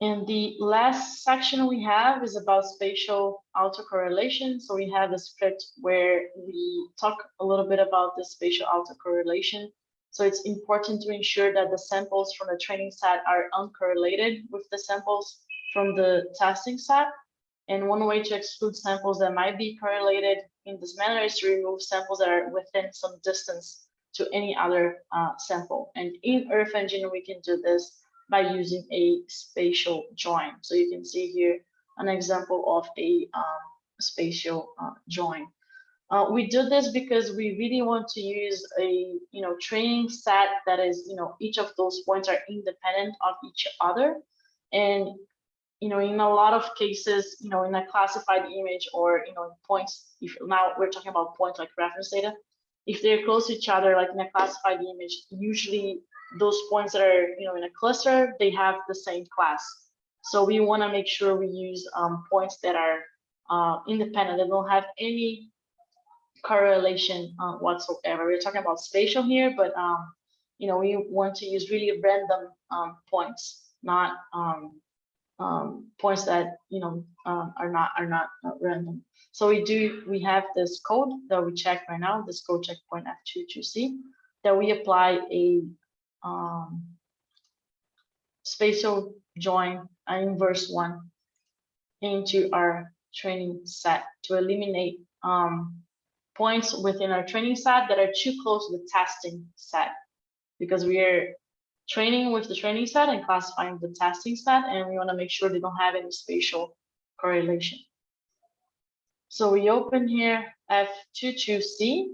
And the last section we have is about spatial autocorrelation. So we have a script where we talk a little bit about the spatial autocorrelation. So it's important to ensure that the samples from the training set are uncorrelated with the samples from the testing set. And one way to exclude samples that might be correlated in this manner is to remove samples that are within some distance to any other sample. And in Earth Engine, we can do this by using a spatial join. So you can see here an example of a spatial join. We do this because we really want to use a training set that is each of those points are independent of each other, and in a lot of cases in a classified image or points, if now we're talking about points like reference data, if they're close to each other like in a classified image, usually those points that are in a cluster, they have the same class. So we want to make sure we use points that are independent, that don't have any correlation whatsoever. We're talking about spatial here, but we want to use really random points, not points that are not random. So we have this code that we check right now, this code checkpoint F2.2c, that we apply a spatial join inverse one into our training set to eliminate points within our training set that are too close to the testing set, because we are training with the training set and classifying the testing set, and we want to make sure they don't have any spatial correlation. So we open here F2.2c,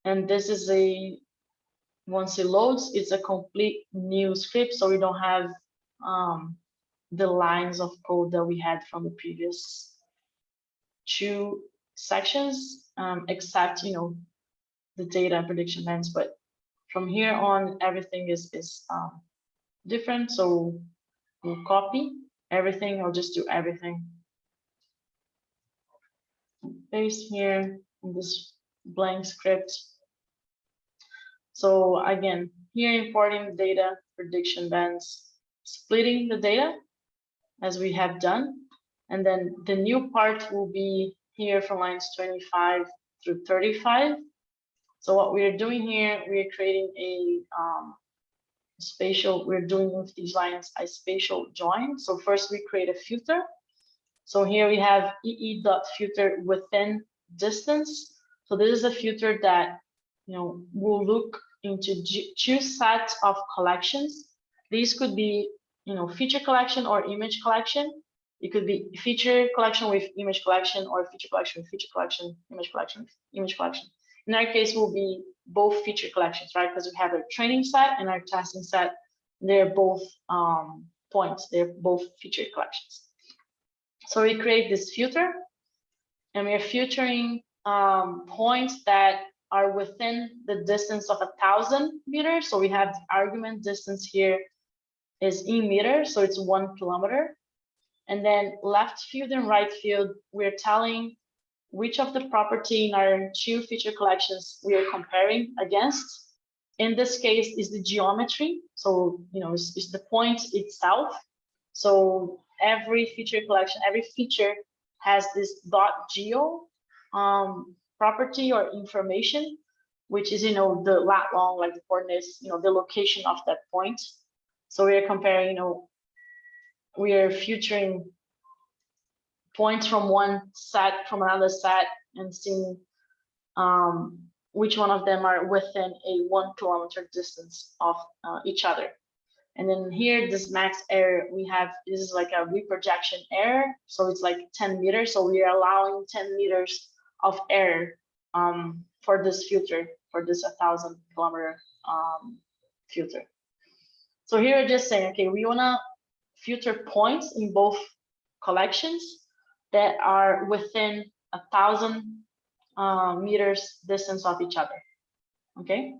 and this is once it loads, it's a complete new script, so we don't have the lines of code that we had from the previous two sections, except the data and prediction lens. But from here on, everything is different. So we'll copy everything. I'll just do everything. Paste here in this blank script. So again, here importing data, prediction bands, splitting the data as we have done. And then the new part will be here from lines 25 through 35. So what we're doing here, we're creating a spatial, we're doing with these lines a spatial join. So first we create a filter. So here we have ee.filter within distance. So this is a filter that will look into two sets of collections. These could be feature collection or image collection. It could be feature collection with image collection, or feature collection with feature collection, image collection with image collection. In our case, will be both feature collections, right? Because we have our training set and our testing set. They're both points. They're both feature collections. So we create this filter, and we are filtering points that are within the distance of 1,000 meters. So we have the argument distance here is in meters, so it's 1 kilometer. And then left field and right field, we're telling which of the property in our two feature collections we are comparing against. In this case is the geometry. So, it's the point itself. So every feature collection, every feature has this .geo property or information, which is, the lat long, like the coordinates, the location of that point. So we are comparing, we are featuring points from one set, from another set, and seeing which one of them are within a 1 kilometer distance of each other. And then here, this max error, this is like a reprojection error. So it's like 10 meters. So we are allowing 10 meters of error for this filter, for this 1,000 kilometer filter. So here we're just saying, okay, we want to filter points in both collections that are within 1,000 meters distance of each other. Okay.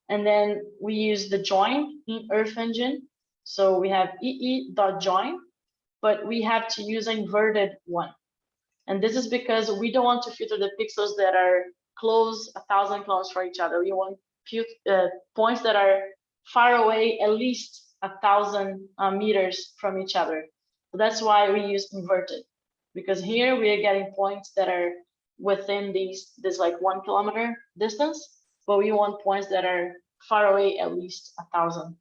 And then we use the join in Earth Engine. So we have ee.join, but we have to use an inverted one. And this is because we don't want to filter the pixels that are close 1,000 kilometers from each other. We want points that are far away, at least 1,000 meters from each other. So that's why we use inverted, because here we are getting points that are within this like 1 kilometer distance, but we want points that are far away at least 1,000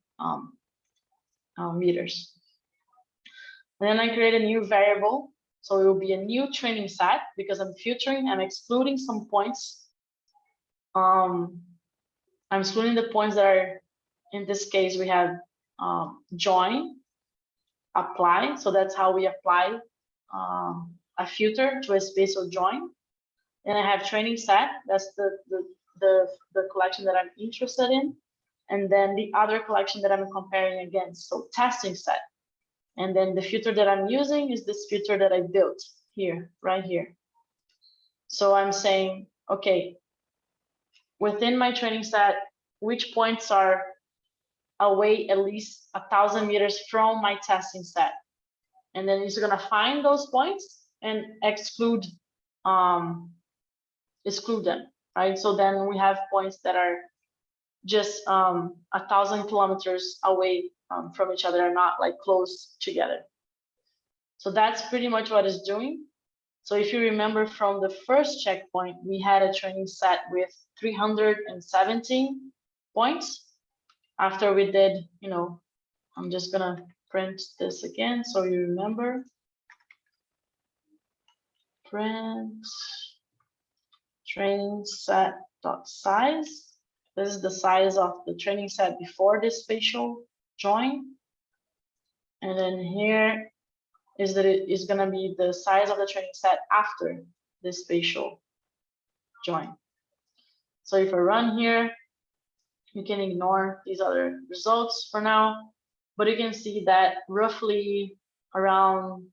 meters. And then I create a new variable. So it will be a new training set because I'm filtering, I'm excluding some points. I'm excluding the points that are, in this case, we have join, apply. So that's how we apply a filter to a spatial join. And I have training set. That's the collection that I'm interested in. And then the other collection that I'm comparing against. So testing set. And then the filter that I'm using is this filter that I built here, right here. So I'm saying, okay, within my training set, which points are away at least 1,000 meters from my testing set? And then it's gonna find those points and exclude them, right? So then we have points that are just 1,000 kilometers away from each other, are not like close together. So that's pretty much what it's doing. So if you remember from the first checkpoint, we had a training set with 317 points. After we did, I'm just gonna print this again so you remember. Print training set dot size. This is the size of the training set before this spatial join. And then here is that it is gonna be the size of the training set after this spatial join. So if I run here, you can ignore these other results for now, but you can see that roughly around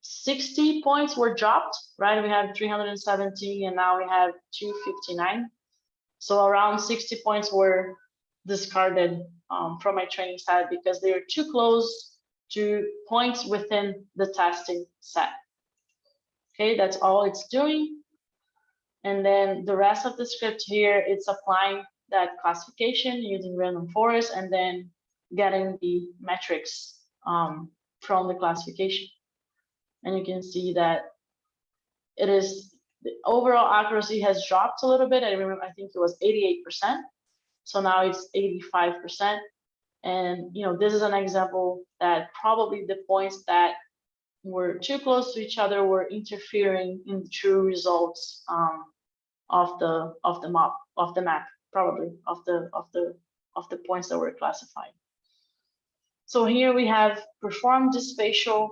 60 points were dropped, right? We have 317 and now we have 259. So around 60 points were discarded from my training set because they were too close to points within the testing set. Okay, that's all it's doing. And then the rest of the script here, it's applying that classification using random forest and then getting the metrics from the classification. And you can see that it is, the overall accuracy has dropped a little bit. I remember, I think it was 88%. So now it's 85%. And this is an example that probably the points that were too close to each other were interfering in the true results of the map, probably of the points that were classified. So here we have performed the spatial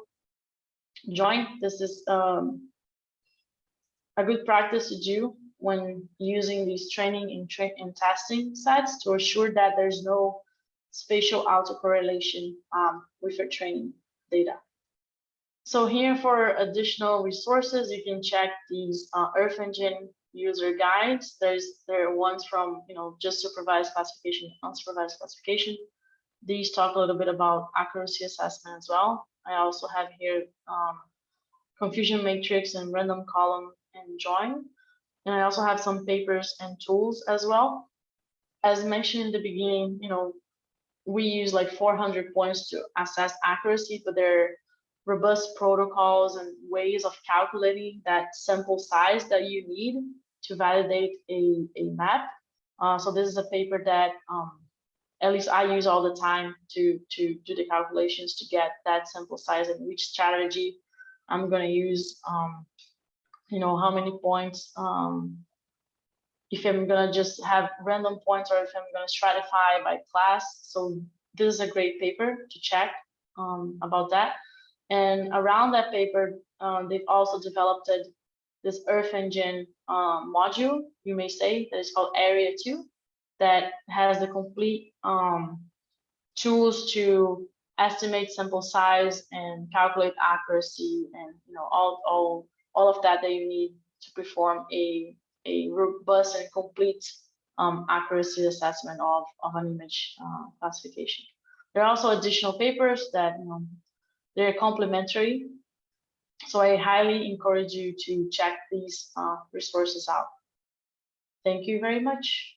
join. This is a good practice to do when using these training and testing sets to assure that there's no spatial autocorrelation with your training data. So here for additional resources, you can check these Earth Engine user guides. There are ones from just supervised classification, unsupervised classification. These talk a little bit about accuracy assessment as well. I also have here confusion matrix and random column and join. And I also have some papers and tools as well. As mentioned in the beginning, we use like 400 points to assess accuracy, but there are robust protocols and ways of calculating that sample size that you need to validate a map. So this is a paper that at least I use all the time to do the calculations to get that sample size and which strategy I'm going to use, how many points, if I'm going to just have random points or if I'm going to stratify by class. So this is a great paper to check about that. And around that paper, they've also developed this Earth Engine module, you may say, that is called Area 2, that has the complete tools to estimate sample size and calculate accuracy and all of that you need to perform a robust and complete accuracy assessment of an image classification. There are also additional papers that they're complementary. So I highly encourage you to check these resources out. Thank you very much.